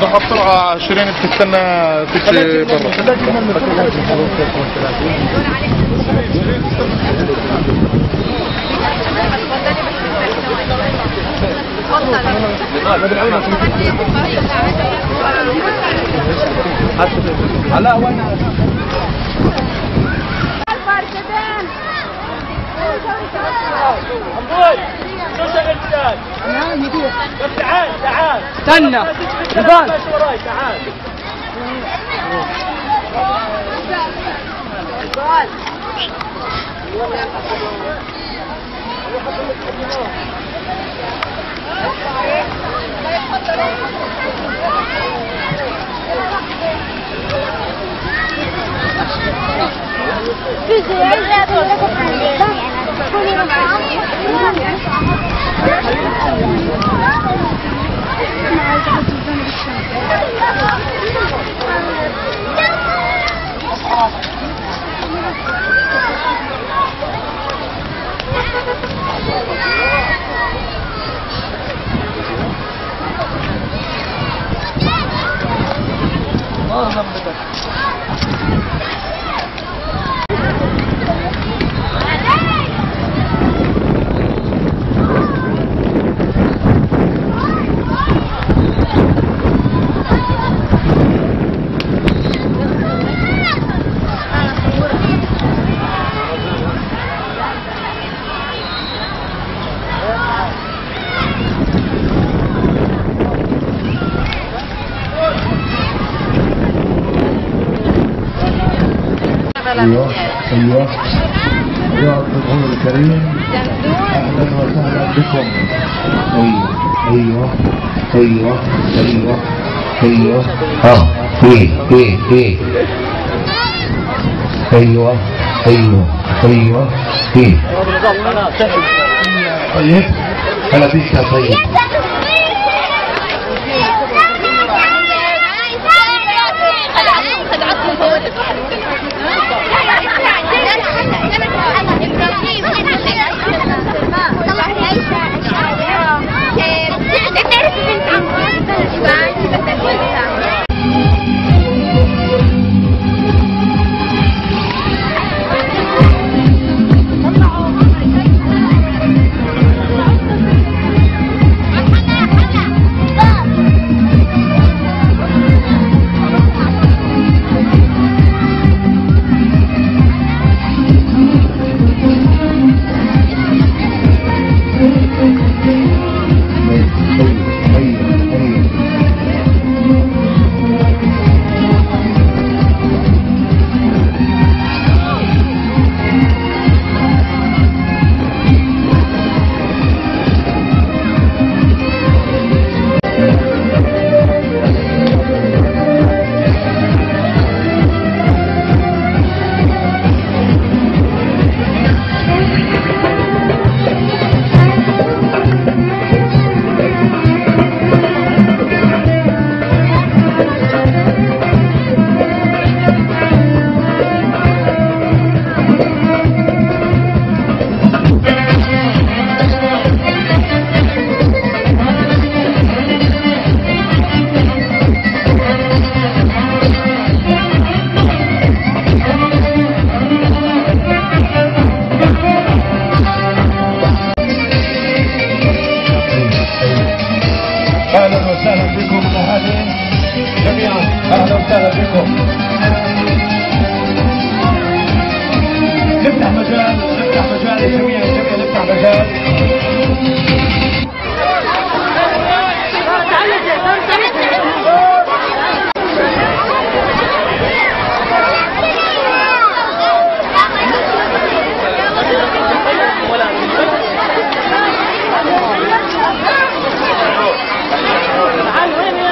ضغط بسرعة شيرين بتستنى تجي برا. هلا وين شو شغلتك؟ تعال تعال استنى تعال تعال ايوه ايوه يا الجمهور الكريم اهلا وسهلا بكم. ايوه ايوه ايوه ايوه ايه ايوه ايوه ايوه طيب هلا بيك يا طيب. اهلا وسهلا بكم اهالي جميعا، اهلا وسهلا بكم. نفتح مجال للجميع، نفتح مجال. تعال وين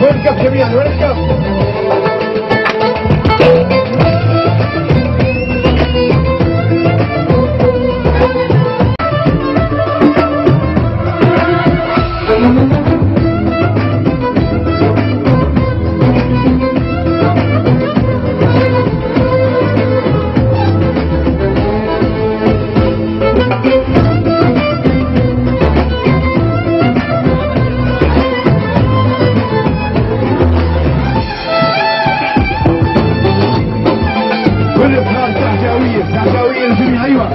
وين جميعا وين الكف؟ شعشاوية الجميع. ايوه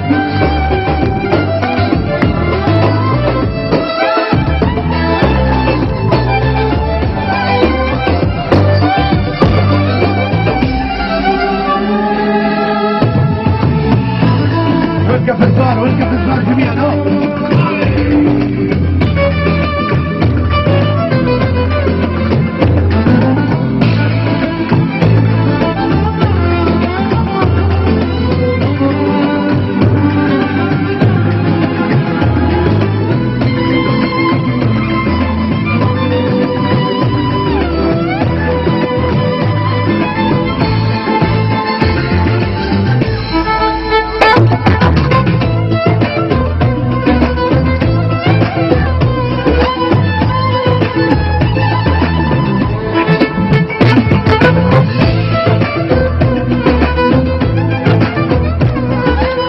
وقف الزار وقف الزار جميعا.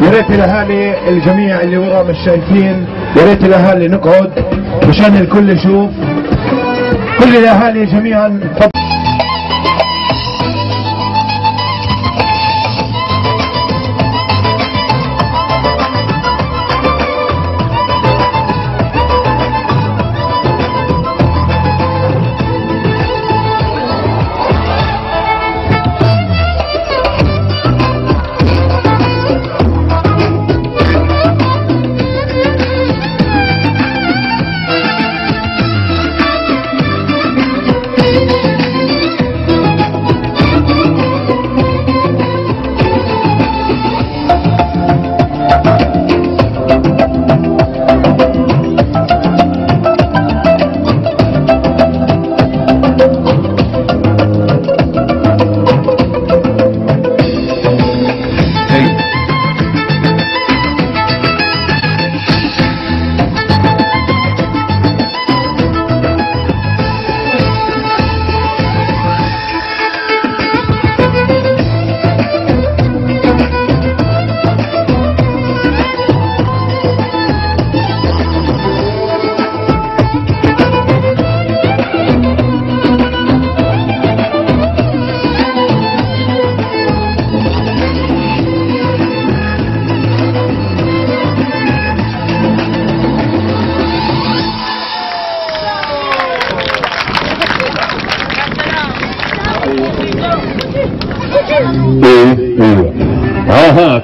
يا ريت الاهالي الجميع اللي ورا مش شايفين، يا ريت الاهالي نقعد مشان الكل يشوف. كل الاهالي جميعا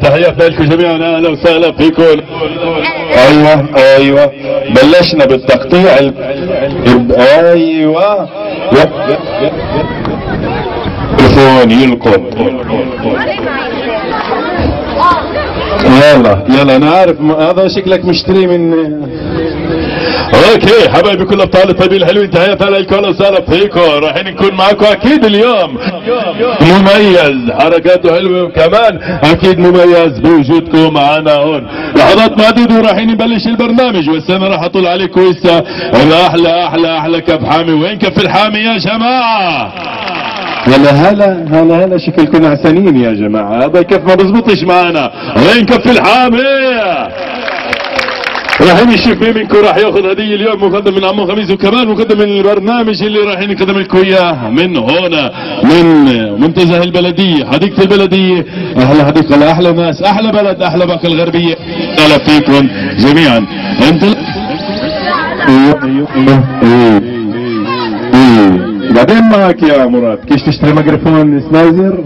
تحياتنا لكم جميعا، اهلا وسهلا فيكم. ايوه بلشنا بالتقطيع ايوه تليفون يلقط. يلا انا عارف هذا شكلك مشتري من اوكي. حبايبي كل ابطال الطيبين الحلوين، تحياتنا لكم، اهلا وسهلا فيكم. رايحين نكون معكم اكيد اليوم مميز، حركاته حلوه وكمان اكيد مميز بوجودكم معنا هون. لحظات معدوده ورايحين نبلش البرنامج، والسنه راح اطل عليكم هسه الاحلى احلى احلى كف حامي. وين كف الحامي يا جماعه؟ هلا شكلكم عسانين يا جماعة. هذا كيف ما بزبطش معنا. وين كف الحامي؟ رايحين الشيف منكم راح ياخذ هديه اليوم مقدم من عمو خميس، وكمان مقدم من البرنامج اللي رايحين نقدم لكم اياه من هنا من منتزه البلديه، حديقه البلديه. احلى حديقه لاحلى ناس، احلى بلد، احلى باقه الغربيه. اهلا فيكم جميعا. انت بعدين معك يا مراد كيش تشتري ميكروفون سنايزر.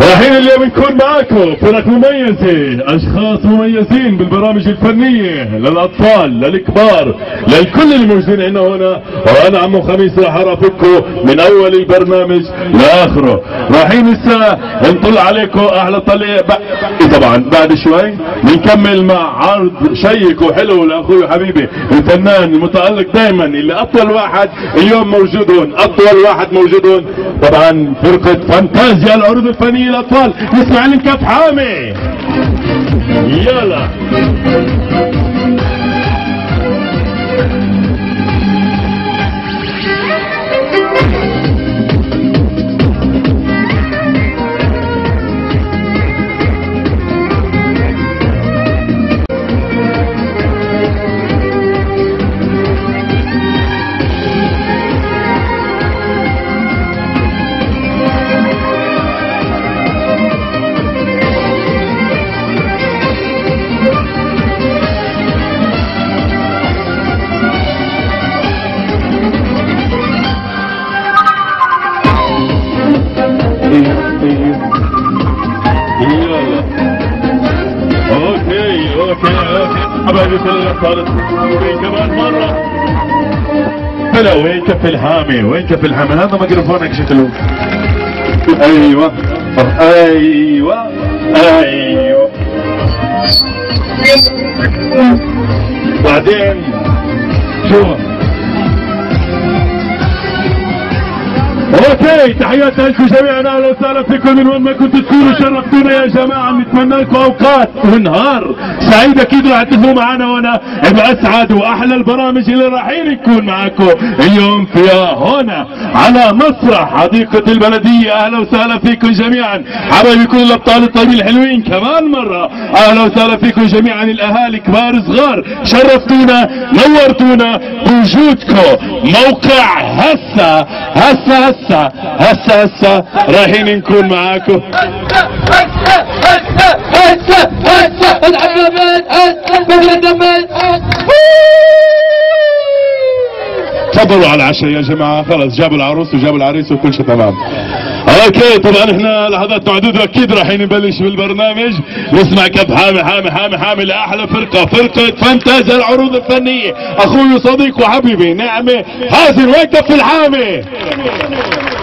رايحين اليوم نكون معاكم فرق مميزة، اشخاص مميزين بالبرامج الفنية للاطفال للكبار للكل اللي موجودين عندنا هنا. وانا عمو خميس راح ارافقكم من اول البرنامج لاخره. رايحين هسه نطلع عليكم احلى طلع طبعا بعد شوي بنكمل مع عرض شيق وحلو لاخوي وحبيبي الفنان المتألق دائما اللي اطول واحد اليوم موجود هون، اطول واحد موجود هون طبعا فرقة فانتازيا العروض الفنية الاطفال. نسمع لهم كف حامي. يلا حبايبي كل الابطال كمان مرة. هلا وين كف الحامي؟ وين كف الحامي؟ هذا ميكروفونك شكله. ايوه بعدين شو اوكي تحياتنا لكم جميعا، اهلا وسهلا فيكم من وين ما كنتوا تكونوا. شرفتونا يا جماعه، نتمنى لكم اوقات ونهار سعيد. اكيد راح تكونوا معنا هنا باسعد واحلى البرامج اللي رايحين نكون معاكم اليوم فيها هنا على مسرح حديقه البلديه. اهلا وسهلا فيكم جميعا حبايبي كل الابطال الطيبين الحلوين. كمان مره اهلا وسهلا فيكم جميعا الاهالي كبار صغار، شرفتونا نورتونا بوجودكم. موقع هسه رايحين نكون معاكم. تفضلوا على العشاء يا جماعة. خلص جابوا العروس وجابوا العريس وكل شيء تمام. اوكي طبعا احنا لحظات معدودة اكيد رايحين نبلش بالبرنامج. نسمع كف حامي لاحلى فرقة فانتازيا العروض الفنية، اخوي وصديق وحبيبي نعمة حازم. وين كف الحامي؟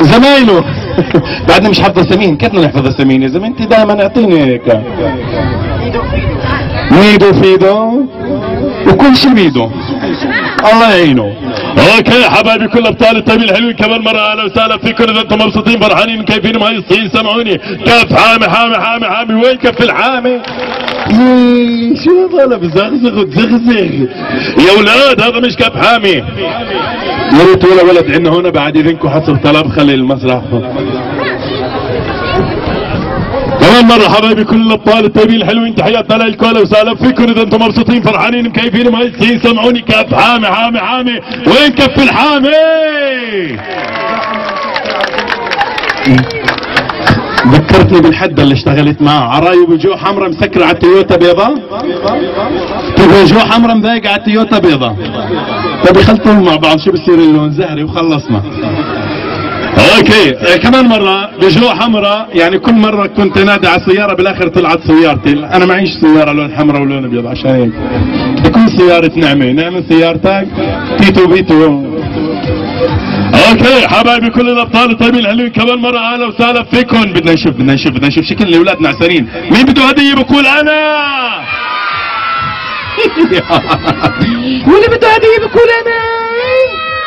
زمايله بعدنا مش حافظ اساميهم. كيف بدنا نحفظ اساميهم يا زلمه؟ انت دائما اعطيني هيك ميدو فيدو وكل شيء بيدو الله يعينه. اوكي حبايبي كل ابطال الطيبين الحلوين كمان مره اهلا وسهلا فيكم. اذا انتم مبسوطين فرحانين كيفين مهيصين سمعوني كف حامي. وين كف الحامي؟ شو هذا بزغزغ وتزغزغ يا اولاد؟ هذا مش كف حامي. يا ريت ولا ولد عندنا هنا بعد اذنكم حسب طلب خلي المسرح. كمان مرة حبايبي كل الابطال الطيبين الحلوين تحياتنا لكم اهلا وسهلا فيكم. اذا انتم مبسوطين فرحانين مكيفين مهيصين سمعوني كف حامي. وين كف الحامي؟ ذكرتني بالحدة اللي اشتغلت معه عرايب وجوه حمراء مسكرة على التويوتا بيضاء. وجوه حمراء مضايقة على التويوتا بيضاء. طب يخلطوهم مع بعض شو بصير اللون زهري وخلصنا. اوكي كمان مرة بجوه حمراء، يعني كل مرة كنت نادي على السيارة بالاخر طلعت سيارتي. انا معيش سيارة لون حمراء ولون ابيض عشان هيك تكون سيارة نعمة سيارتك تيتو بيتو. اوكي حبايبي كل الابطال الطيبين الحلوين كمان مرة اهلا وسهلا فيكم. بدنا نشوف شكل الاولاد نعسانين. مين بده هدية؟ بقول انا. واللي بده هدية بقول انا.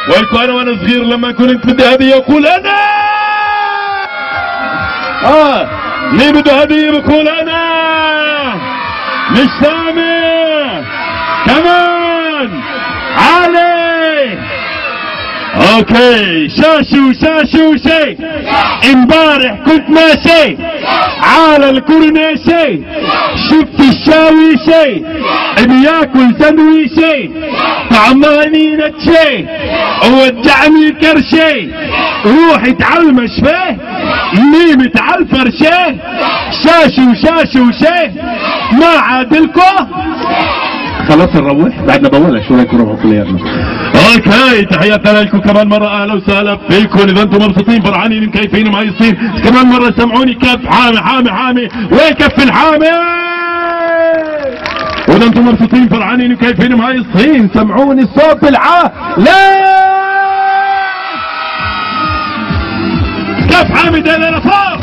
وينكم انا وانا صغير لما كنت بدي هدية اقول انا. مين بده هدية بقول انا. مش سامع كمان علي. اوكي شاشو شي امبارح كنت ماشي على الكورنيشي شفت الشاويشي بياكل سندويشي طعماني نتشي ودعني كرشي روحي تعلمش فيه نيمت على الفرشي شاشو شي ما عادلكو خلاص نروح بعدنا بولا شو رايكم نروحوا كلياتنا. اوكي تحياتنا لكم كمان مره، اهلا وسهلا فيكم. اذا انتم مبسوطين فرحانين مكيفين مهيصين كمان مره سمعوني كف حامي وين كف الحامي. واذا انتم مبسوطين فرحانين مكيفين مهيصين سمعوني صوت لا كف حامي ده لفوق.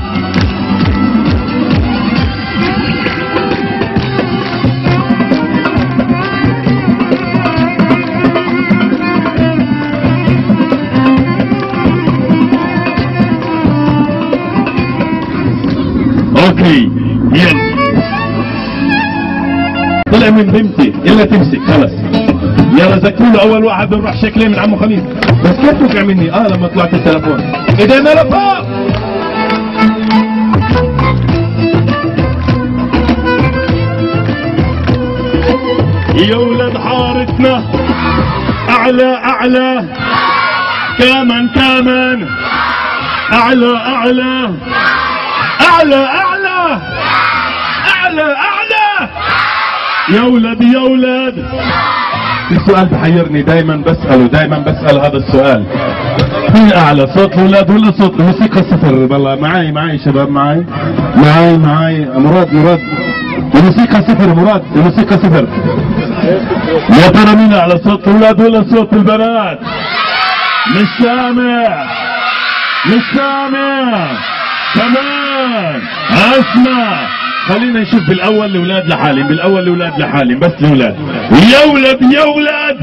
اوكي يلا طلع من بنتي الا تمسك خلص. يلا زكوا له اول واحد بنروح شكلين من عمو خميس. بس كيف توقع مني؟ لما طلعت التليفون ايدينا لفوق. يا ولد حارتنا اعلى كمان اعلى يا ولد. السؤال بحيرني دايما بسأل هذا السؤال، مين اعلى صوت الاولاد ولا صوت الموسيقى صفر؟ والله معي شباب معي مراد الموسيقى صفر. مراد الموسيقى صفر. يا ترى مين اعلى صوت الاولاد ولا صوت البنات؟ مش سامع كمان. اسمع خلينا نشوف بالاول الاولاد لحالهم بس الاولاد. يا ولد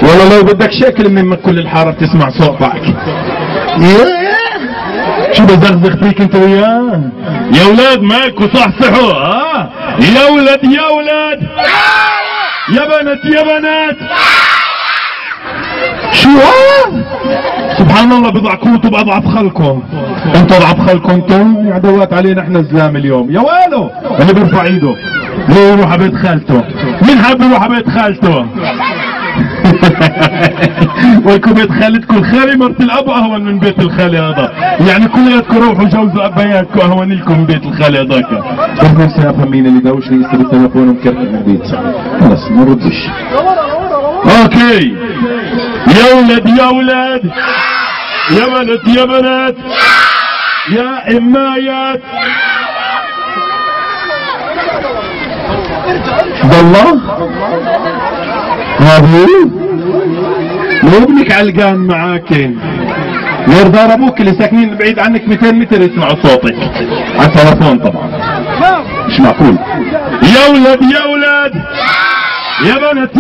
والله لو بدك شكل من كل الحاره بتسمع صوتك. شو بزغزغ فيك انت وياه يا ولاد؟ مالكوا صحصحوا. يا ولد يا بنات شو سبحان الله بضعكوتوا باضعف خلقكم. انتوا اضعف خلقكم انتم يا عدوات علينا احنا الزلام اليوم. يا ويله اللي بيرفع ايده ليه يروح على بيت خالته؟ مين حاب يروح على بيت خالته؟ ويكون بيت خالتكم الخالي مرت الاب اهون من بيت الخالي هذا، يعني كلياتكم روحوا جوزوا ابياتكم اهون لكم من بيت الخالي هذاك. بس نفسي افهم مين اللي دوشني يسرق التليفون ومكرر البيت. خلص ما ردش. اوكي يا ولد يا بنات يا امايات. والله هذه مو ابنك علقان معاكن، غير دار ابوك اللي ساكنين بعيد عنك 200 متر يسمعوا صوتك على التليفون طبعا. مش معقول. يا ولد يا بنات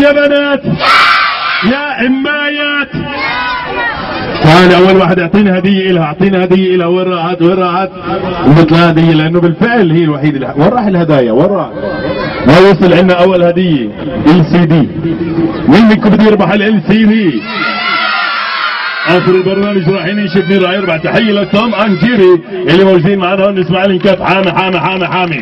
يا امايات. تعال اول واحد اعطيني هديه لها. وين راحت؟ مثل هديه لانه بالفعل هي الوحيده. وين راح الهدايا؟ ما وصل عندنا اول هديه LCD. مين منكم بده يربح LCD؟ اخر البرنامج رايحين نشوف مين راح يربح. تحيه لتوم انجيري اللي موجودين معنا هون. نسمع لهم كيف حامي.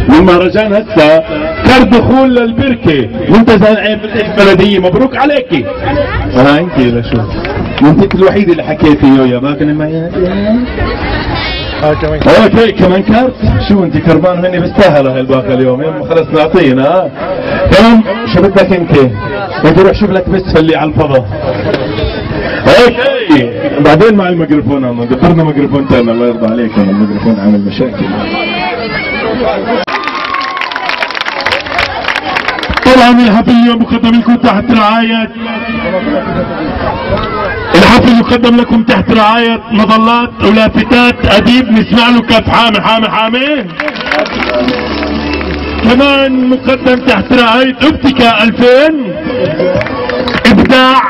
والمهرجان هسه كدخول للبركه وانت زين البلديه. مبروك عليكي. انت لشو انت الوحيده اللي حكيتي يا ما كان معي. اوكي كمان كارت. شو انت كربان مني؟ بستاهل هالباقي اليوم. يلا خلص نعطينا. كمان شو بدك انت روح شوف لك بس اللي على الفضاء. اوكي بعدين مع الميكروفون. دبرنا ميكروفون ثاني الله يرضى عليك. الميكروفون عامل مشاكل. طبعا الحفل اليوم مقدم لكم تحت رعاية مظلات ولافتات اديب. نسمع له كف حامي. كمان مقدم تحت رعاية اوبتيكا 2000 ابداع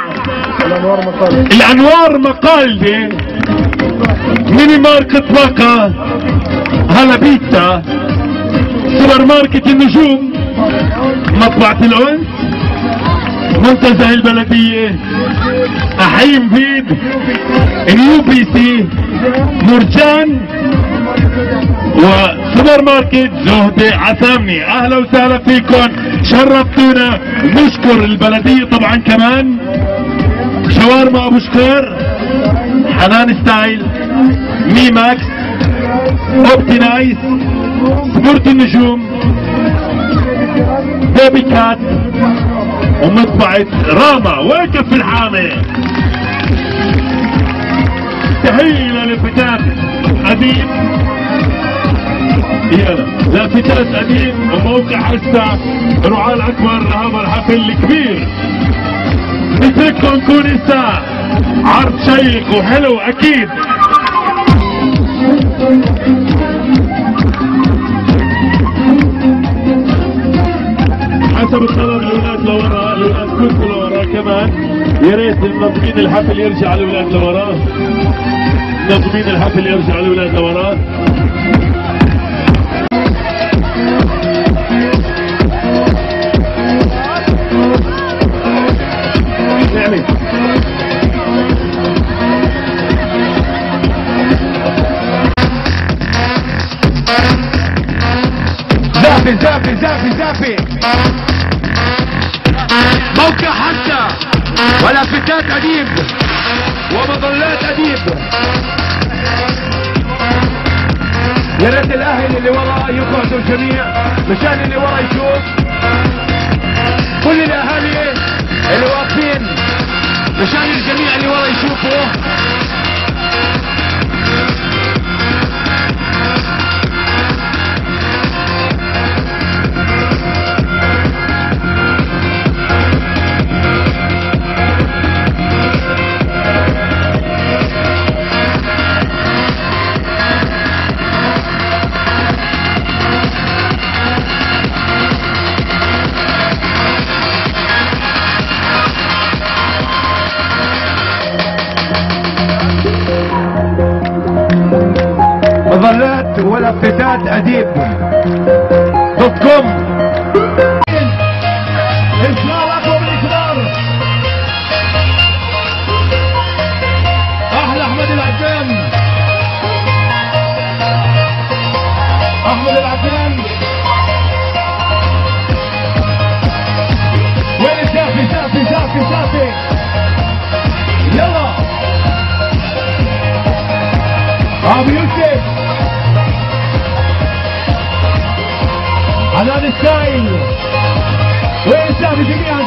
الانوار مقالدة ميني ماركت باقة هلا بيتا سوبر ماركت النجوم، مطبعة الأنس، منتزه البلدية، أحيم فيد، نيو بي سي، مرجان، وسوبر ماركت زهدة عسامني. أهلا وسهلا فيكم، شرفتونا. نشكر البلدية طبعا كمان، شاورما أبو شكر، حنان ستايل، مي ماكس، اوبتي نايس، سبورت النجوم، بيبي كات، ومطبعة راما. وقف في الحامة. تحية لفتاة أديب، يلا لافتات أديب وموقع حسة رعاة الأكبر لهذا الحفل الكبير. نترككم نكون هسه عرض شيق وحلو أكيد. حسب الطلب الأولاد لورا، الأولاد كلكم لورا كمان. يا ريت منظمين الحفل يرجع الأولاد لورا، منظمين الحفل يرجع الأولاد لورا. زافي موقع حسة ولافتات أديب ومظلات أديب. يا ريت الأهل اللي ورا يقعدوا الجميع مشان اللي ورا يشوف. كل الأهالي اللي واقفين مشان الجميع اللي ورا يشوفوا. مظلات ولافتات أديب .com. إصرار أقوى من إصرار. أحلى أحمد العجان، أحمد العجان. وين سافي يلا أبو يوسف، حنان ستايل. وين سافي؟ جميعا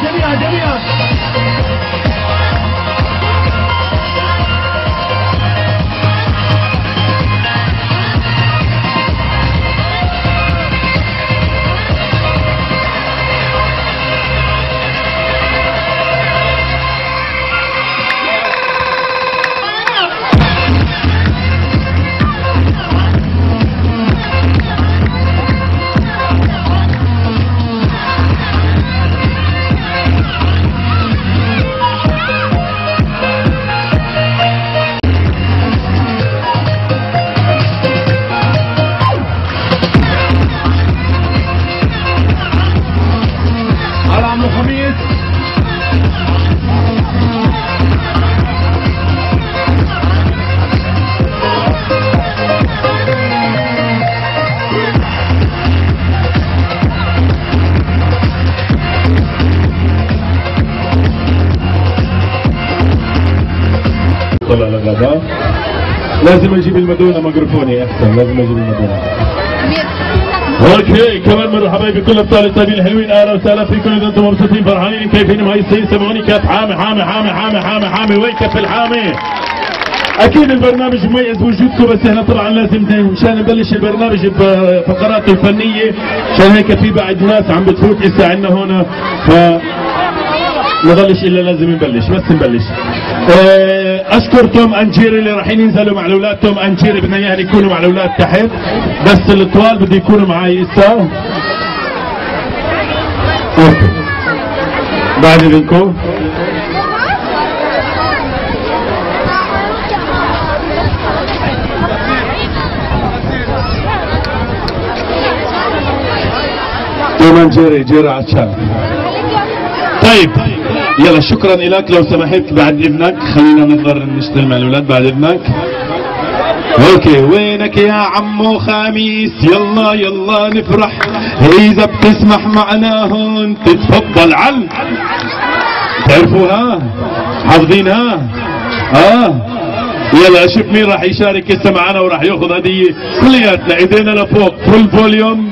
طلع للغداء. لازم اجيب المدونة ميكروفوني احسن، لازم اجيب المدونة. اوكي كمان مرة حبايبي كل ابطال الطيبين الحلوين، اهلا وسهلا فيكم. اذا انتم مبسوطين فرحانين كيفين مهيصين سمعوني كات حامي وين كف الحامي. اكيد البرنامج مميز بوجودكم، بس احنا طبعا لازم مشان نبلش البرنامج بفقراته الفنية، عشان هيك في بعد ناس عم بتفوت هسه عندنا هون، ف نضلش الا لازم نبلش. اشكر توم انجيري اللي رايحين ينزلوا مع الاولاد. توم انجيري بدنا اياهم يكونوا مع الاولاد تحت، بس الطوال بده يكونوا معي هسه. اوكي بعد اذنكم. كمان جيري عشان. طيب يلا شكرا لك. لو سمحت بعد اذنك خلينا نقدر نشتغل مع الاولاد بعد اذنك. اوكي وينك يا عمو خميس؟ يلا يلا نفرح اذا بتسمح معنا هون تتفضل. عل تعرفوها؟ حافظينها؟ يلا اشوف مين راح يشارك هسه معنا وراح ياخذ هديه. كلياتنا ايدينا لفوق. فول فوليوم.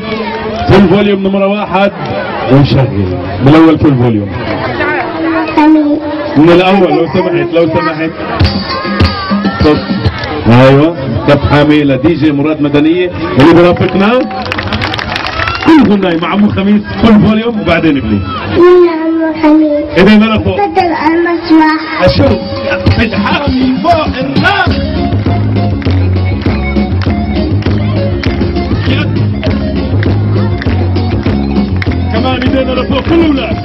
فول فوليوم نمرة 1 ونشغل من الاول. فول فوليوم من الاول لو سمحت. صوت. ايوه كف حامي دي جي مراد مدنيه اللي برافقنا. كل غناي مع عمو خميس. فول فوليوم وبعدين بليز. عمو خميس ايدينا لفوق. تفضل على المسرح. اشوف الحامي فوق الناس. كمان ايدينا لفوق كل الاولاد.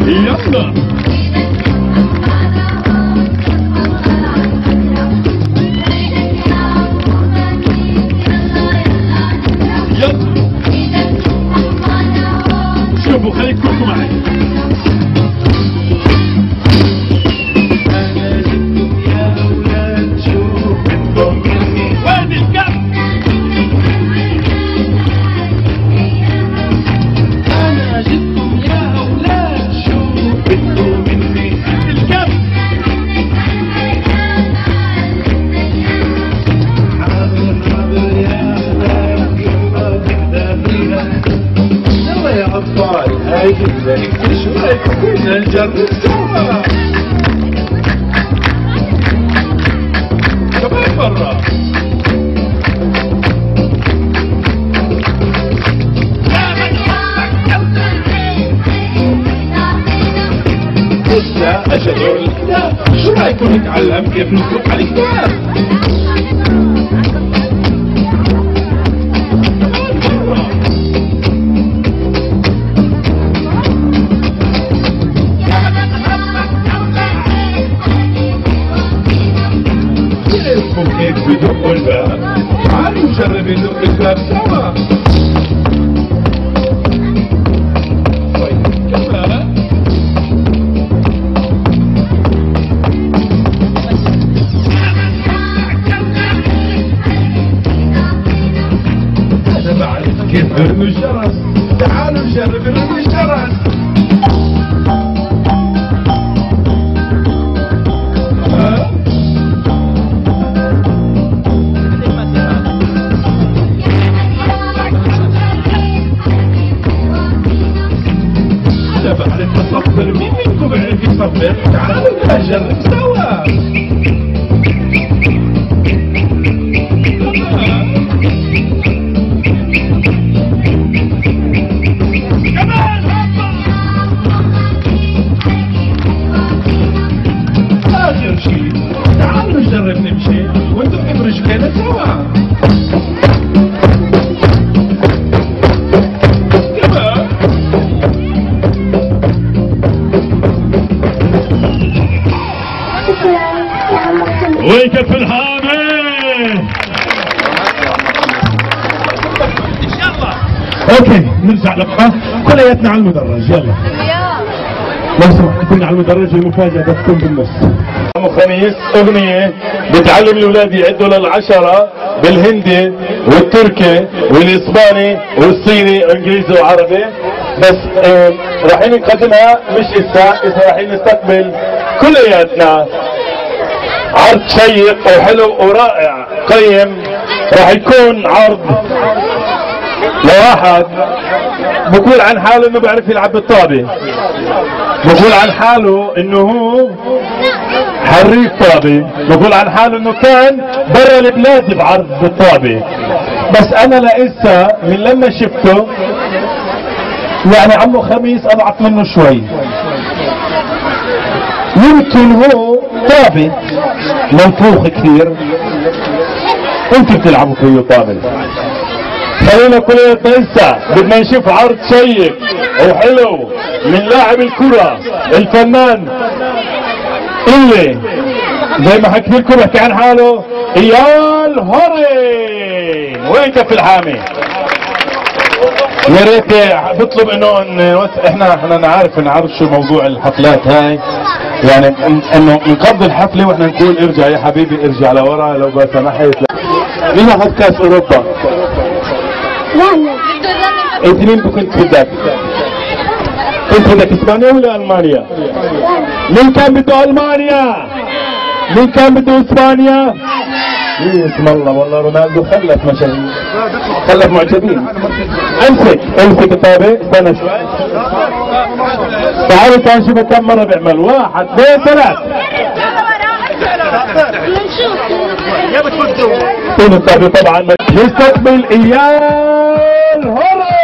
يلا شوفوا خليكم كلكم معي. شو رايكم كنا نجرب سوا؟ كمان مرة. لا أجل لا. شو رايكم نتعلم كيف نطلق على الكتاب؟ كيف بدقوا الباب؟ تعالوا نجرب ندق الباب سوا. طيب كمان أنا بعرف كيف برموا الجرس. تعالوا نجرب نرمي الجرس. مين منكم بيعرف يصفر؟ تعالوا نجرب سوا. كمان آخر شيء تعالوا نجرب نمشي وندق برجلينا سوا. ويكف الحامي. ان شاء الله. اوكي نرجع لبقى كلياتنا على المدرج. يلا لو سمحت كنا على المدرج. المفاجأة بتكون بالنص. عمو خميس اغنية بتعلم الاولاد يعدوا لل10 بالهندي والتركي والاسباني والصيني وانجليزي وعربي. بس رايحين نقدمها مش هسه رايحين نستقبل كلياتنا عرض شيق وحلو ورائع قيم. راح يكون عرض لواحد بقول عن حاله انه بيعرف يلعب بالطابة. بقول عن حاله انه هو حريف طابة. بقول عن حاله انه كان برا البلاد بعرض بالطابة. بس انا لسه من لما شفته يعني عمو خميس اضعف منه شوي. يمكن هو طابة منفوخ كثير. انتوا بتلعبوا فيه طابة. خلينا كلياتنا لسه بدنا نشوف عرض شيق وحلو من لاعب الكرة الفنان اللي زي ما حكيت لكم بحكي عن حاله ايال هوري. وين كف الحامي؟ يا ريت بطلب انه احنا نعرف نعرف شو موضوع الحفلات هاي، يعني انه نقضي الحفله واحنا نقول ارجع يا حبيبي ارجع لورا لو سمحت. مين اخذ كاس اوروبا؟ انت مين كنت بدك؟ كنت بدك اسبانيا ولا المانيا؟ مين كان بده المانيا؟ مين كان بده اسبانيا؟ ايه اسم الله، والله رونالدو خلف مشاهير، خلف معجبين. امسك الطابة، استنى شوي. تعالوا تعالوا شوف كم مرة بيعمل. 1 2 3. طول الطابة طبعا يستقبل ايال هوري.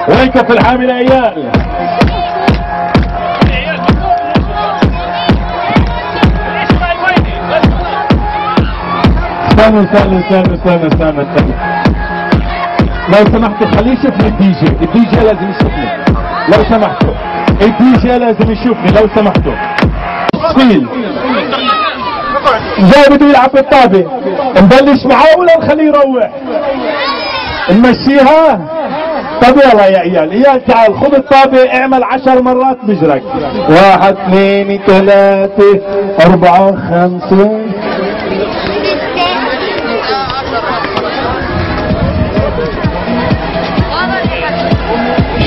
وين كف الحامل ايال؟ استنى لو سمحتوا خليه يشوفني الدي جي لازم يشوفني لو سمحتوا، الدي جي لازم يشوفني لو سمحتوا. تفصيل جاي بده يلعب بالطابة، نبلش معاه ولا نخليه يروح؟ نمشيها؟ طب يلا يا ايال تعال خذ الطابة اعمل 10 مرات بجرك. 1 2 3 4 5.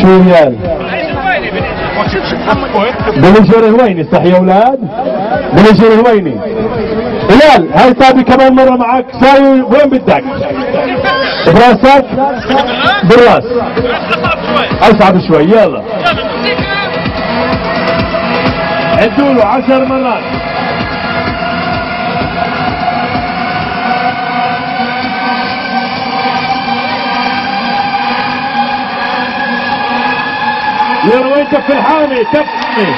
شو ريال؟ بلجر هويني صح يا اولاد؟ بلجر هويني. ريال هاي طابة كمان مرة معك، ساوي وين بدك؟ براسك؟ بالراس. اصعب شوي يلا. عدوا له 10 مرات. يا وين كف الحامي كفني.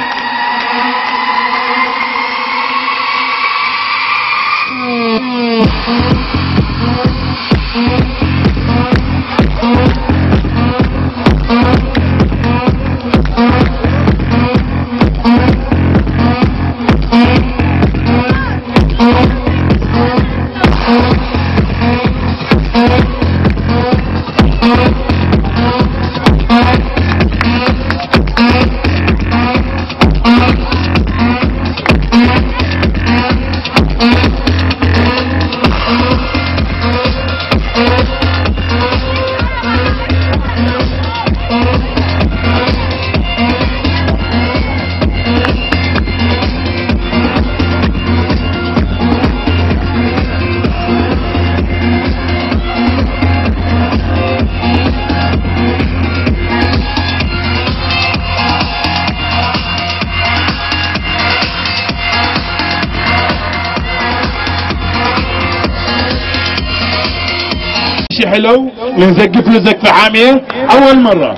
حلو بنسقف له زقفة حامية اول مرة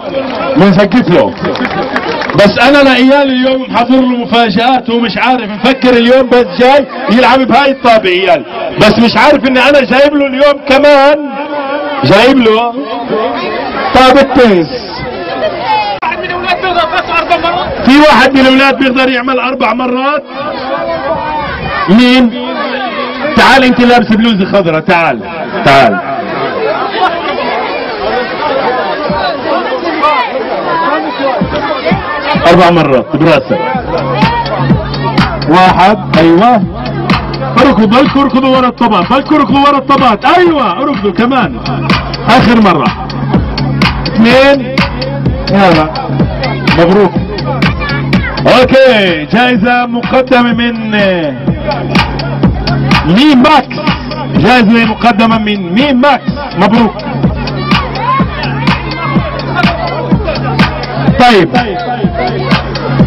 بنسقف له، بس انا لعيال اليوم محضر له مفاجآت ومش عارف، مفكر اليوم بس جاي يلعب بهاي الطابة عيال، بس مش عارف اني انا جايب له اليوم كمان جايب له طابة تنس. في واحد من الاولاد بيقدر يعمل 4 مرات. مين؟ تعال انت لابس بلوزة خضراء، تعال 4 مرات براسك. 1 ايوه اركضوا اركضوا ورا الطبات، اركضوا ورا الطبات، ايوه اركضوا كمان. اخر مرة 2 يلا مبروك. اوكي جائزة مقدمة من ميم ماكس، جائزة مقدمة من ميم ماكس، مبروك. طيب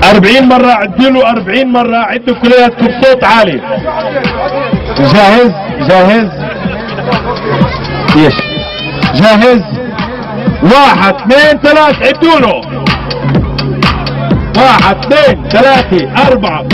40 مرة عدلوا 40 مرة، عدوا كلياتكم بصوت عالي. جاهز يش جاهز. 1 2 3 عدوا له. 1 2 3 4.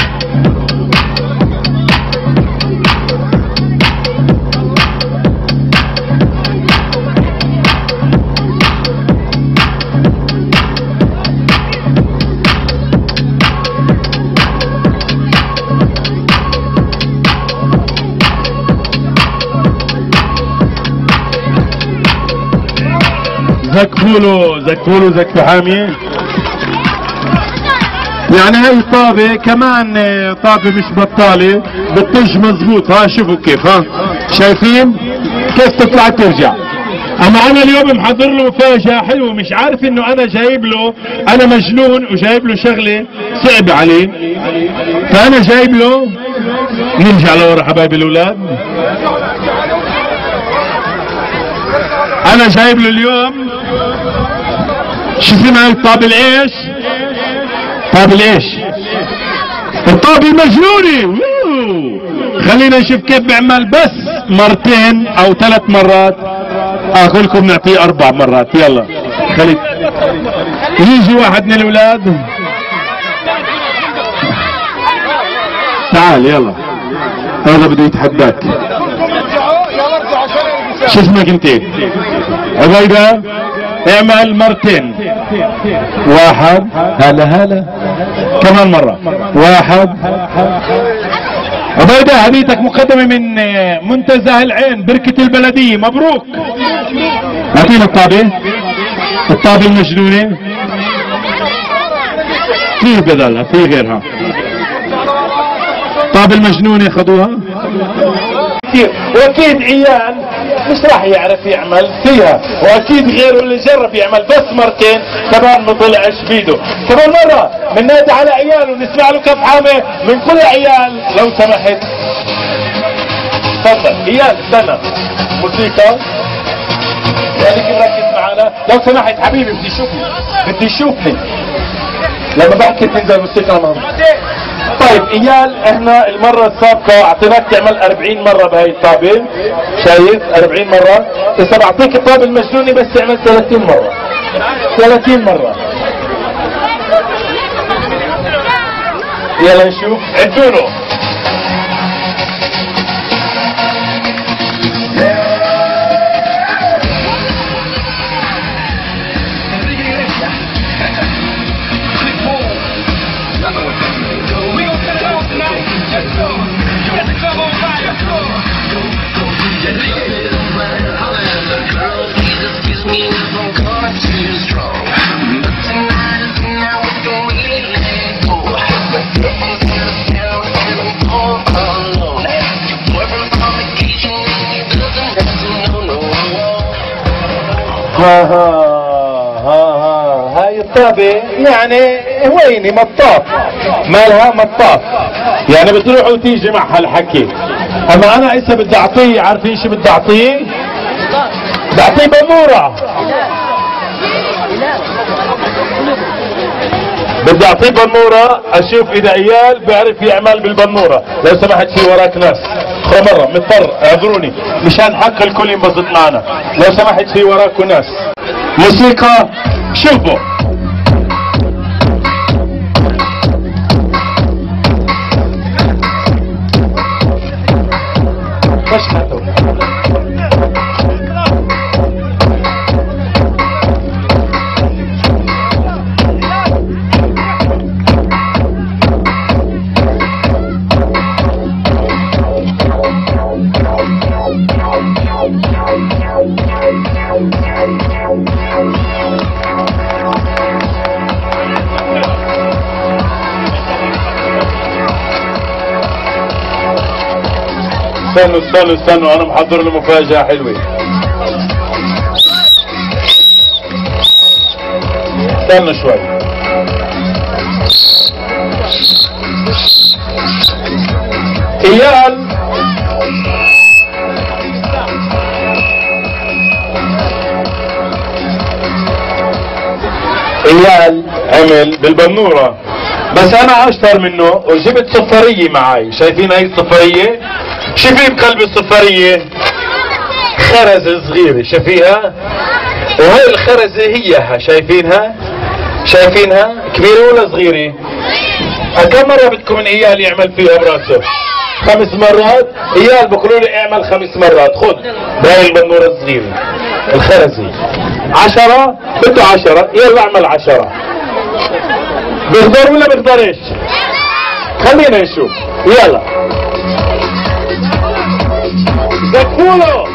زكفولو زك حامي. يعني هاي الطابة كمان طابة مش بطالة، بتطج مزبوط. ها شوفوا كيف، ها شايفين كيف تطلع ترجع. اما انا اليوم محضر له مفاجأة حلوة، مش عارف انه انا جايب له، انا مجنون وجايب له شغلة صعبة عليه، فانا جايب له. نرجع لورا حبايبي الاولاد. انا جايب له اليوم شو اسمها الطابة الايش؟ طابة الايش؟ الطابة المجنونة. خلينا نشوف كيف بيعمل بس مرتين او 3 مرات. اقول لكم نعطيه 4 مرات. يلا خلي يجي واحد من الاولاد. تعال يلا، هذا بده يتحداك. شو اسمك انت؟ عبيدة. اعمل مرتين. 1. هلا كمان مرة. 1. عبيدة هديتك مقدمة من منتزه العين بركة البلدية. مبروك. اعطينا الطابة المجنونة. في بدلها في غيرها. الطابة المجنونة خذوها. واكيد عيال مش راح يعرف يعمل فيها، واكيد غيره اللي جرب يعمل بس مرتين كمان ما طلعش بيده. كمان مرة بننادي على عيال ونسمع له كف حامة من كل عيال لو سمحت. تفضل عيال استنى موسيقى. خليك مركز معنا لو سمحت حبيبي. بدي يشوفني لما بحكي تنزل الموسيقى معنا. طيب ايال، احنا المرة السابقة اعطيناك تعمل 40 مرة بهاي الطابة. شايف 40 مرة. اذا بعطيك الطابة المجنونة بس تعمل 30 مرة. 30 مرة. يلا نشوف. عدوا هاي الطابة يعني ويني مطاف، مالها مطاف، يعني بتروح وتيجي معها الحكي. اما انا هسه بدي اعطيه، عارفين شو بدي اعطيه؟ بدي اعطيه بنورة. بدي اعطيه بنورة، اشوف اذا عيال بيعرف يعمل بالبنورة. لو سمحت في وراك ناس، مرة مضطر اعذروني مشان حق الكل ينبسط معنا. لو سمحت في وراكم ناس. موسيقى شوفوا. مشهد استنوا انا محضر له مفاجأة حلوة. استنوا شوي. ايال عمل بالبنورة، بس انا اشطر منه وجبت صفارية معاي. شايفين هاي الصفارية؟ شو في بقلب الصفارية؟ خرزة صغيرة شايفيها؟ وهي الخرزة هيها شايفينها؟ كبيرة ولا صغيرة؟ كم مرة بدكم من ايال يعمل فيها براسه؟ 5 مرات. ايال بقولوا لي اعمل 5 مرات. خذ بهاي البنورة الصغيرة الخرزة. 10 بده 10. يلا اعمل 10. بيقدر ولا بيقدرش؟ خلينا نشوف. يلا زكفولو.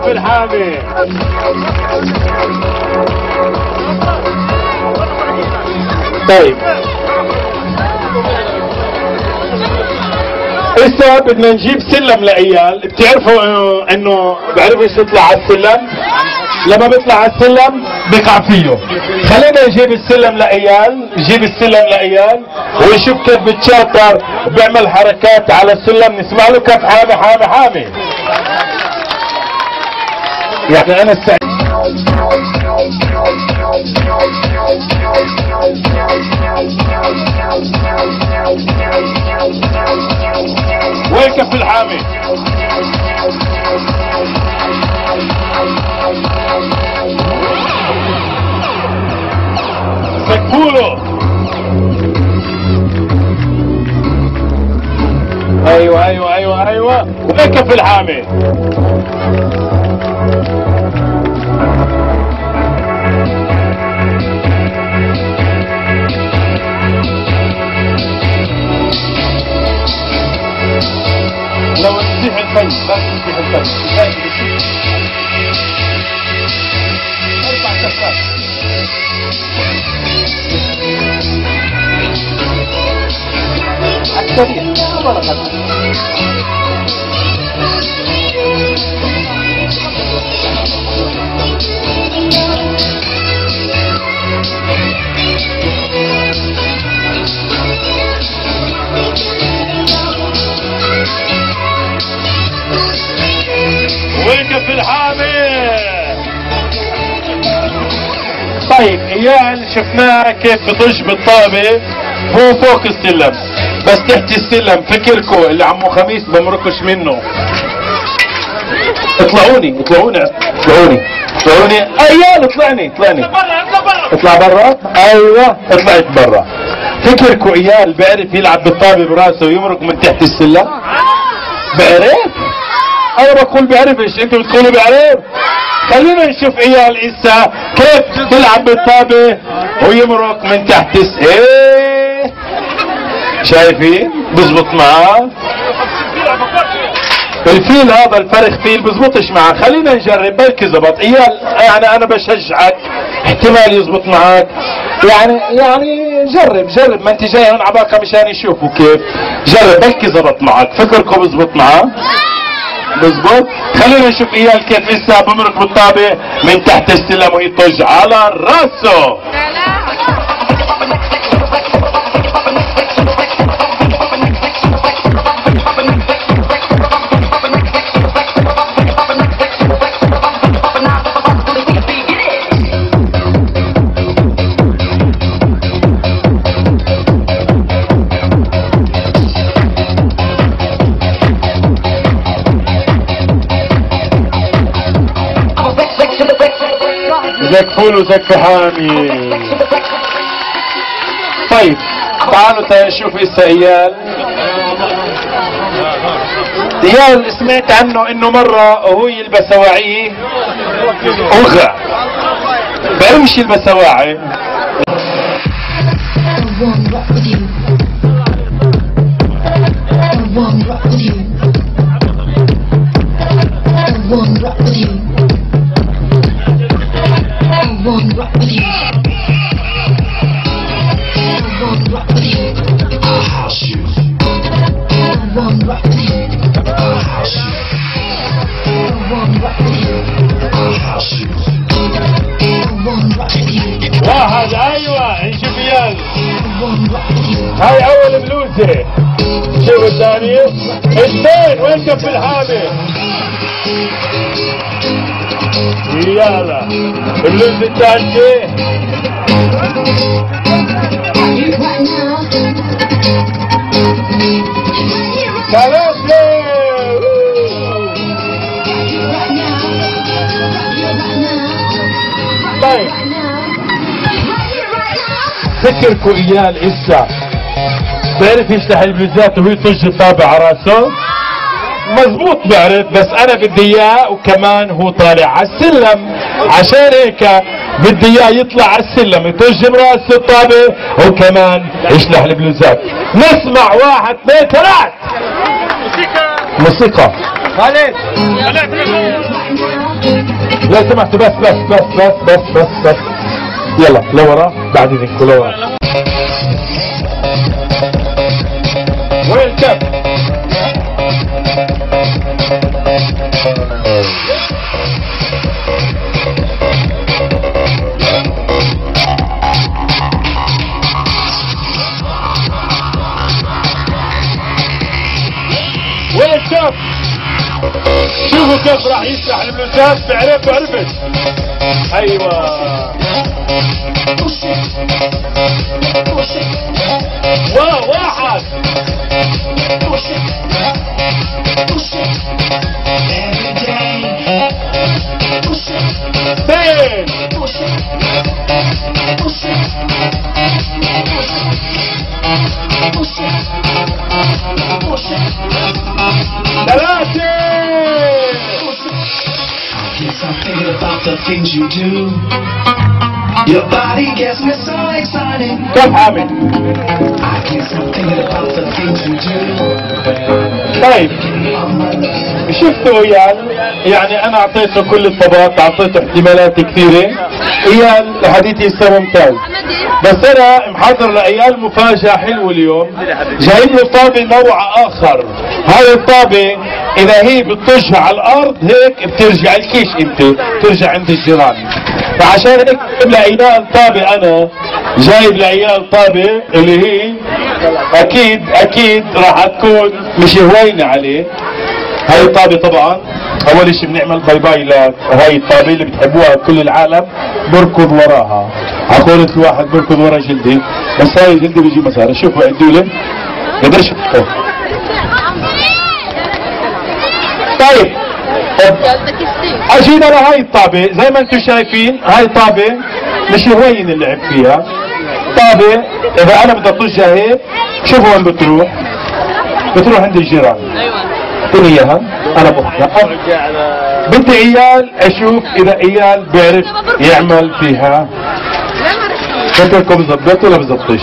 ويكفي الحامي. طيب هسه بدنا نجيب سلم لايال. بتعرفوا انه بعرفش يطلع على السلم؟ لما بيطلع على السلم بيقع فيه. خلينا نجيب السلم لايال، نجيب السلم لايال ونشوف كيف بتشاطر وبيعمل حركات على السلم. نسمع له كيف حامي حامي حامي. يعني انا السعيد. ويكف الحامي. سكفوله. ايوه ايوه ايوه ايوه. ويكف الحامي. لو تسيح الفن لا تسيح الفن. اربع كفات. السريع ويكف الحامي. طيب ايال شفناها كيف بطش بالطابة. هو فوق السلم بس تحت السلم فكركم اللي عمو خميس بمركش منه. اطلعوني اطلعوني اطلعوني اطلعوني. ايال اطلعني اطلعني. اطلع برا. ايوه اطلعت برا. فكركم ايال بيعرف يلعب بالطابة براسه ويمرق من تحت السلم؟ بعرف؟ انا بقول بعرفش، انتوا بتقولوا بعرف؟ خلينا نشوف ايال اسا كيف بيلعب بالطابة ويمرق من تحت ايه شايفين؟ بزبط معاه. الفيل هذا الفرخ فيل بزبطش معاه. خلينا نجرب بلكي زبط. ايال يعني انا بشجعك احتمال يزبط معك. يعني جرب ما انت جاي هون عباقة مشان يشوفوا كيف. جرب بلكي زبط معك. فكركم بزبط معاه؟ بزبط. خلينا نشوف ايال كيف لسه بمرق بالطابة من تحت السلم ويطج على راسه. زك فول وزك حامي. طيب تعالوا نشوف هسه ايال. ايال سمعت عنه انه مرة وهو يلبس سواعيه وغى. بعرفش يلبس سواعي. واحد ايوه نشوف ايال. هاي اول بلوزة. شوف الثانية. اثنين وين كف الحامي. يلا البلوزة الثالثة. ثلاثة. طيب فكركم ايال اسا بيعرف يفتح البلوزات وهو يطج الطابع على راسه؟ مزبوط بعرف، بس انا بدي اياه وكمان هو طالع على السلم. عشان هيك بدي اياه يطلع على السلم يطج براسه الطابة وكمان يشلح البلوزات. نسمع واحد اثنين ثلاث. موسيقى. خالد. لو سمحتوا بس يلا لورا بعد اذنكم لورا. وين الكاب؟ وين الكاب؟ شوفوا كيف راح يفتح البلوتات بعرف وعرفت. ايوه واحد اثنين ثلاثة. I'm thinking about the things you do. Your body gets me so excited. كيف عامل؟ I can't stop thinking about the things you do. طيب شفتوا يعني انا اعطيته كل الطبقات، اعطيته احتمالات كثيرة. ايال حديثي لسه ممتاز، بس انا محضر لايال مفاجأة حلوة اليوم. جايب له طابة نوع اخر. هاي الطابة اذا هي بتطج على الارض هيك بترجع الكيش، انت بترجع عند الجيران. فعشان هيك جايب لعيال طابة، انا جايب لعيال طابة اللي هي اكيد راح تكون مش هوينة عليه. هاي الطابة طبعا اول اشي بنعمل باي باي لهاي الطابة اللي بتحبوها كل العالم، بركض وراها. عقولة الواحد بركض ورا جلدي، بس هاي جلدي بيجي مسارة. شوفوا عدوا لي قدرش. طيب اجينا لهاي الطابة زي ما انتم شايفين. هاي طابة مش هوين اللعب فيها. طابة اذا انا بدي اطجها هيك، شوفوا وين بتروح عند الجيران. اعطيني اياها انا بخطها. بدي عيال اشوف اذا عيال بيعرف يعمل فيها. فكركم بزبط ولا بزبطش؟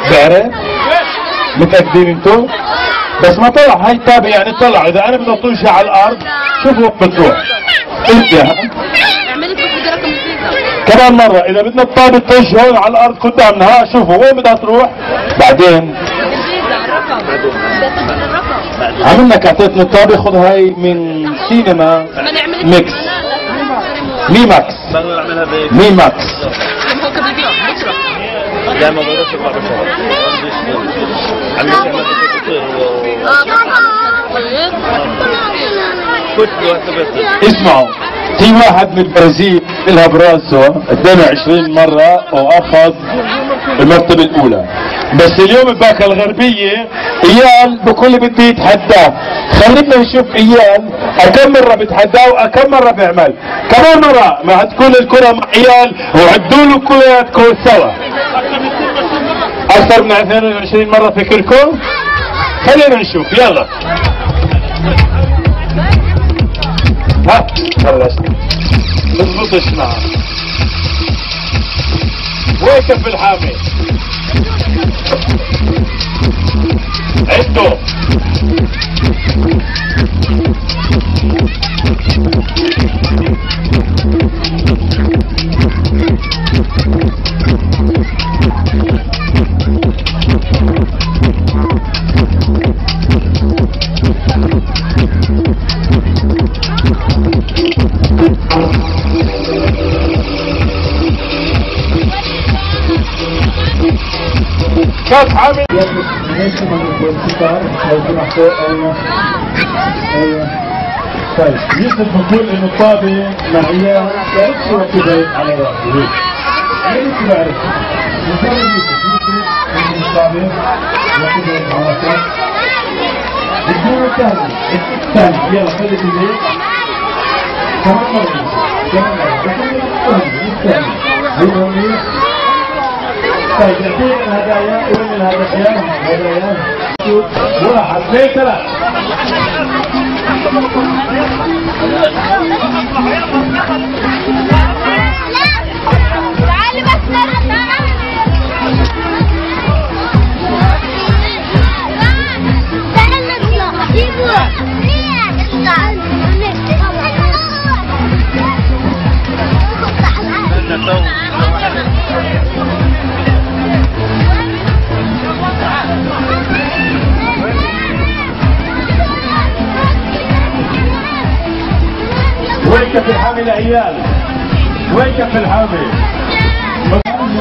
بيعرف؟ متأكدين انتم؟ بس ما طلع هاي الطابة، يعني طلع اذا انا بدي اطجها على الارض شوفوا بتروح. انتهى. كمان مرة اذا بدنا الطابة تطج هون على الارض قدامنا، شوفوا وين بدها تروح. بعدين عملنا اعطيتني الطابة، خذ هاي من سينما ميكس مي ماكس. لا ما بقدرش اطلع بالشهر. اسمعوا، في واحد من البرازيل لها براسه 22 مرة واخذ المرتبة الاولى، بس اليوم بباكا الغربية ايال بكل بدي يتحداه. خلينا نشوف ايال كم مرة بتحداه وكم مرة بيعمل. كمان مرة ما هتكون الكرة مع ايال وعدوا له كلياتكم سوا. اكثر من 22 مرة فكركم؟ خلينا نشوف يلا. ها بلشت نضبطش معه. وقف الحامي عدوا. كيف عامل؟ طيب يوسف بقول انه الطابة معي بعرفش وكذا على راسي هيك بعرف. مثال يوسف انه الطابة وكذا على راسي. الدور الثاني يلا خلي بالك. كمان مرة الثاني. طيب يعطينا الهدايا. وين الهدايا؟ واحد اثنين ثلاثة. تعالي بس تعالي. كف الحامي العيال؟ وين كف الحامي؟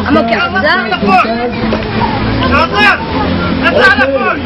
عمك عمزة لفوق ناصر اطلع لفوق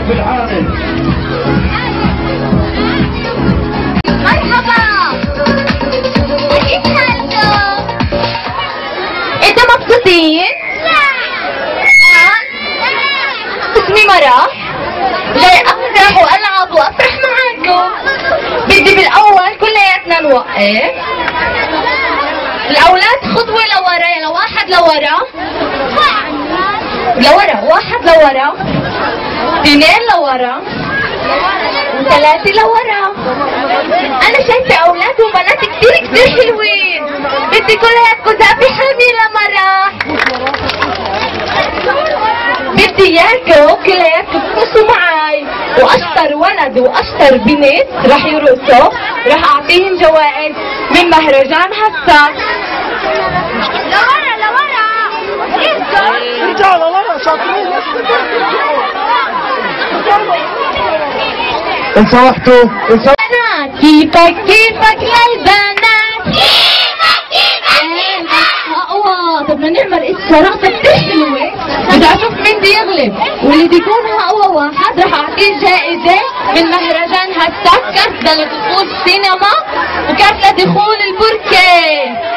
في الحامل مرحبا كيف حالكم؟ انتوا مبسوطين؟ اسمي مرة جاي افرح والعب وافرح معاكم. بدي بالاول كلياتنا نوقف الاولاد خطوة لورا، يلا واحد لورا واحد لورا، اثنين لورا وثلاثة لورا. أنا شايفة أولاد وبنات كتير حلوين. بدي كلياتكم زقفة حامي لمرح. بدي إياكم كلياتكم ترقصوا معي، وأشطر ولد وأشطر بنت رح يرقصوا رح أعطيهم جوائز من مهرجان هسا. لورا رجعوا لورا شاطرين. ان سمحتوا كيفك للبنات اقوى. طب بدنا نعمل رقصة كتير حلوة. بدي اشوف مين بده يغلب، واللي بده يكون اقوى واحد رح اعطيه جائزة من مهرجان هسا، كارت لدخول السينما وكارت لدخول البركة.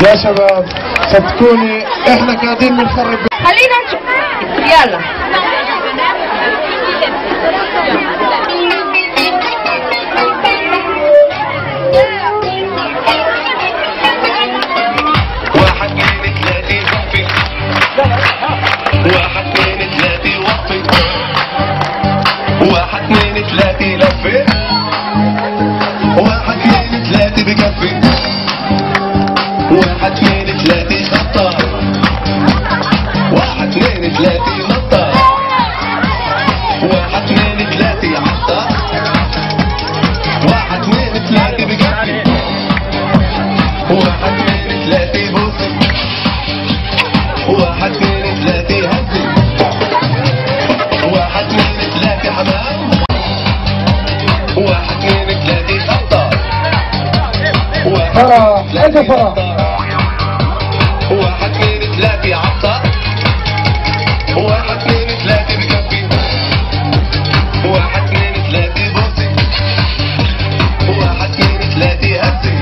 يا شباب صدقوني احنا قاعدين بنخرب. خلينا نشوف. يلا واحد اثنين ثلاثة هزي، واحد اثنين ثلاثة فرح أنت فرح. 1 2 3 عطر 1 2 3 بكفي 1 2 3 بوسي 1 2 3 هزي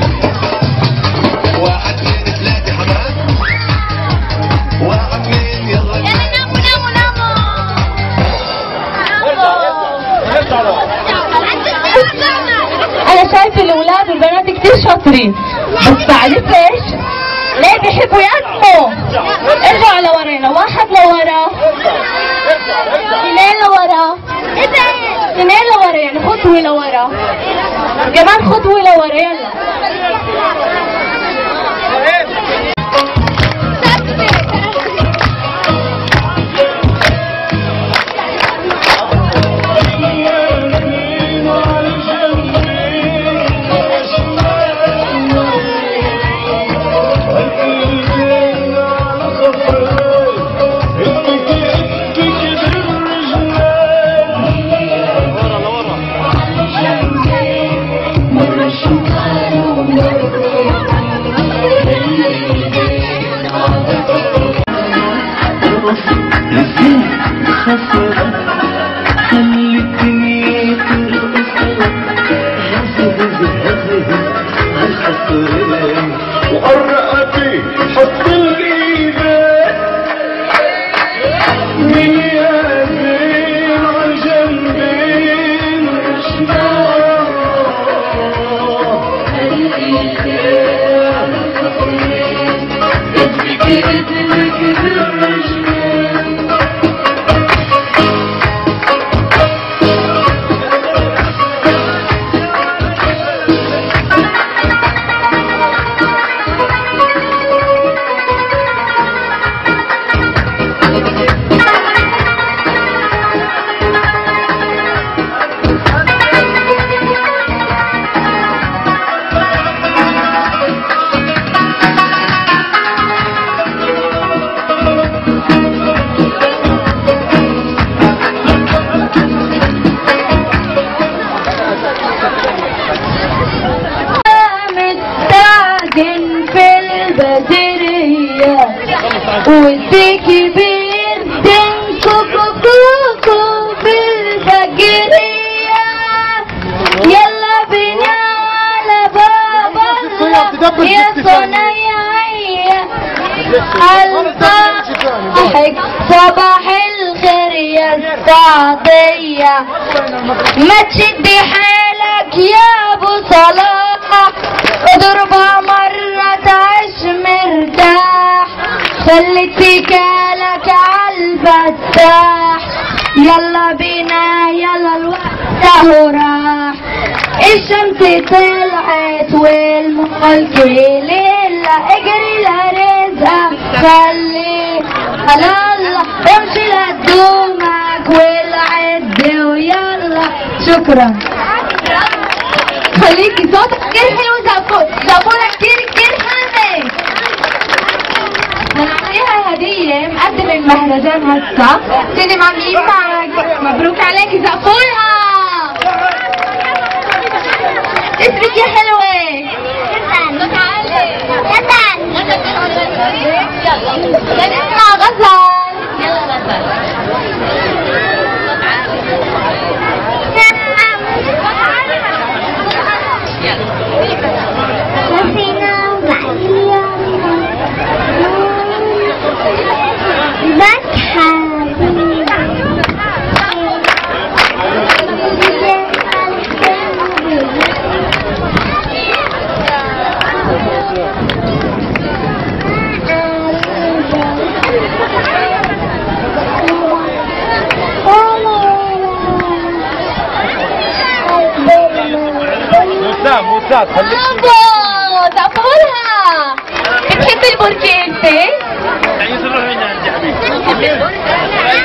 1 2 3 حمام 1 2 يلا ناموا انا شايفه الاولاد والبنات كتير شاطرين، بس تعرف ايش؟ ليه بيحبوا يقسموا؟ ارجعوا لورينا، 1 لورا 2 لورا 2 لورا، يعني خطوه لورا، كمان خطوه لورا. يلا والرقبة حط الجيبة من يدين عالجنبين ودي كبير دنكو كوكو بالفجرية، يلا بينا على باب الله يا صنايعية، الصباحك صباح الخير يا السعدية، ما تشدي حالك يا ابو صلاح، اضربها مرة تعيش مرتاح، خلي اتكالك عالفتاح، يلا بينا يلا الوقت اهو راح، الشمس طلعت والملك ليلة، اجري لرزقك خلي على الله، امشي لقدومك والعد ويلا. شكرا. خليكي صوتك كتير حلو، زقورة كتير حلوة. هنعطيها هدية مقدم المهرجان هسا، تاني مع مين معك؟ مبروك عليكي زقورها. اسمك يا حلوة؟ اسمها غزل. يلا غزل. موسى خليك زقورها. بتحب البركة انت؟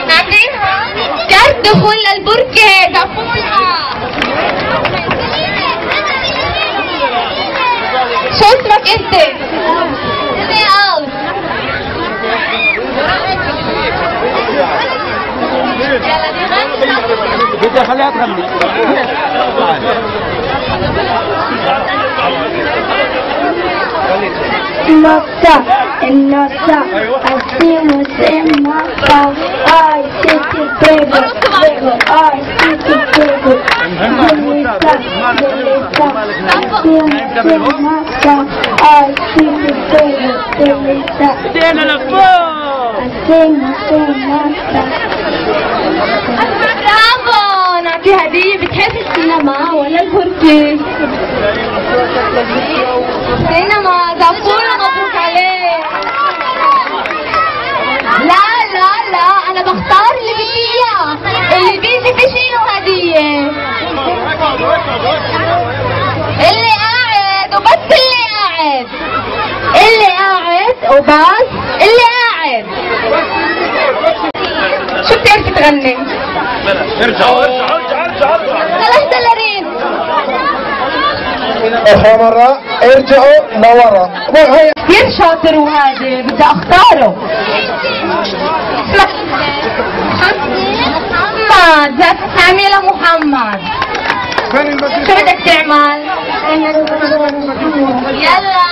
نعطيها كارت دخول للبركة. زقورها. شو اسمك انت؟ بدي اخليها تغني. النصة النصة السين والسين نصة اي سيتي بيبل بيبل اي سيتي بيبل دليسة دليسة السين والسين نصة اي سيتي بيبل دليسة السين والسين نصة. برافو. نعطي هدية. بتحب السينما ولا البركي؟ سينما. زفورة مبروك عليك. لا لا لا انا بختار اللي بدي اياه. اللي بيجي بشيله هدية. اللي قاعد وبس اللي قاعد. اللي قاعد وبس اللي قاعد. شو بتعرفي تغني؟ ارجعوا $3. اخر مرة ارجعوا لورا. كثير شاطر وهادي. بدي اختاره. محمد. بدك تعمل لمحمد. شو بدك تعمل؟ يلا